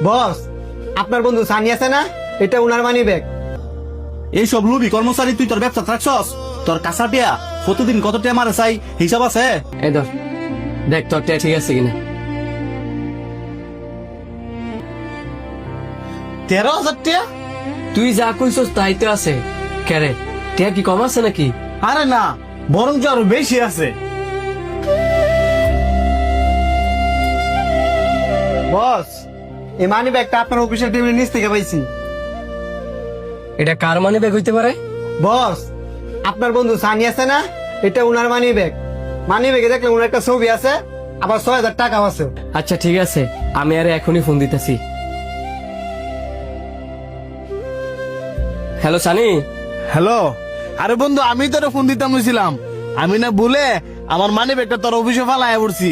বস, আপনার বন্ধু সানি আছে না, এটা উনার মানি ব্যাগ। এইসব লুবি কর্মচারী তুই তোর ব্যবসা থাকছস? তোর কাঁচা টিয়া প্রতিদিন কত টিয়া মারে চাই হিসাব আছে? এই ধর, দেখ তোর টিয়া ঠিক আছে কিনা। 13,000 টাকা? তুই যা কইছস তাই তো আছে। কেরে, টিয়া কি কম আছে নাকি? আরে না, বরং আরো বেশি আছে। বস, এই মানি ব্যাগটা আপনার অফিসের টেবিলের নিচ থেকে পাইছি। এটা কার মানি ব্যাগ হইতে পারে? বস, আপনার বন্ধু সানি আছে না, এটা উনার মানি ব্যাগ। মানি ব্যাগে দেখলে উনার একটা ছবি আছে, আবার 6,000 টাকা আছে। আচ্ছা ঠিক আছে, আমি আরে এখনই ফোন দিতেছি। হ্যালো সানি। হ্যালো, আরে বন্ধু আমি তোর ফোন দিতাম হয়েছিলাম। আমি না ভুলে আমার মানি ব্যাগটা তোর অফিসে ফালায় পড়ছি।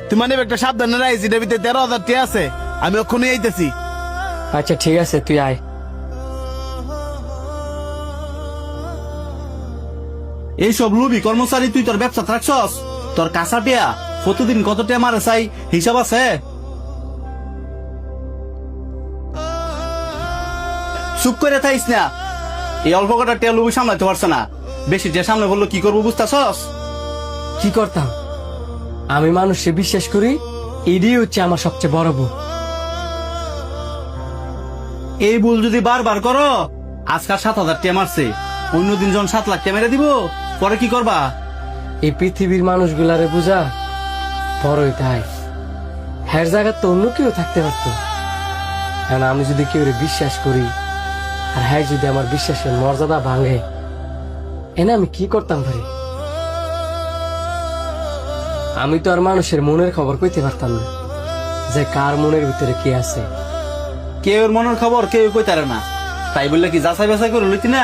তুই মানি ব্যাগটা সাবধানে রাখিস, এটার ভিতরে 13,000 টাকা আছে। আমি ওখানে আইতেছি। আচ্ছা ঠিক আছে, তুই আয়। এইসব লুবি কর্মচারী তুই তোর ব্যবসা থাকছস? তোর কাঁচা টিয়া প্রতিদিন কত টিয়া মারে চাই হিসাব আছে? চুপ করে থাইস না। এই অল্প কটা টিয়া লুবি সামলাতে পারছে না, বেশি যে সামনে বললো কি করবো বুঝতেছস? কি করতাম? আমি মানুষে বিশ্বাস করি, এটাই হচ্ছে আমার সবচেয়ে বড় ভুল। এই ভুল যদি বারবার করো, আজকাল 7,000 টিয়া মারছে, অন্যদিন যখন 7 লাখ টিয়া মেরে দিব, পরে কি করবা? এই পৃথিবীর মানুষগুলারে বুঝা বড়ই তাই। হ্যার জায়গা তো অন্য কেউ থাকতে পারতো, কারণ আমি যদি কেউ বিশ্বাস করি আর হ্যাঁ যদি আমার বিশ্বাসের মর্যাদা ভাঙে, এনে আমি কি করতাম ভাই? আমি তো আর মানুষের মনের খবর কইতে পারতাম না যে কার মনের ভিতরে কি আছে। কেউ মনের খবর কেউ কইতারে না, তাই বললে কি যাচাই বাছাই করে লইতি না?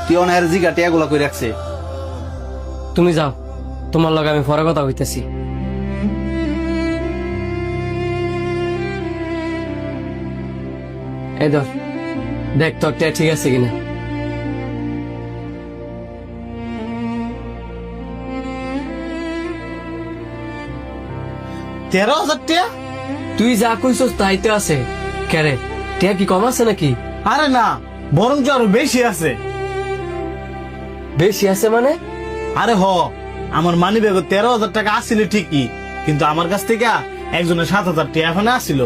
তুই অনার জিগা টিয়া গুলা করে রাখছে। তুমি যাও, তোমার লগে আমি পরে কথা হইতেছি। এই ধর, দেখ তোর টিয়া ঠিক আছে কিনা। তেরো হাজার টাকা? তুই যা কইছস তাই তো আছে। কেরে, টিয়া কি কম আছে নাকি? আরে না, বরং আরো বেশি আছে। বেশি আছে মানে? আরে হ, আমার মানি ব্যাগে 13,000 টাকা আসছিল ঠিকই, কিন্তু আমার কাছ থেকে একজনের 7,000 টাকা এখন আসছিল।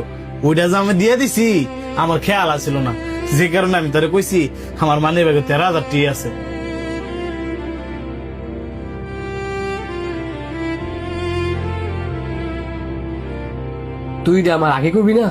ওইটা যে আমি দিয়ে দিছি, আমার খেয়াল আসছিল না, যে কারণে আমি তোরে কইছি আমার মানি ব্যাগে 13,000 টাকা আছে। তুই আমার আগে কবি না?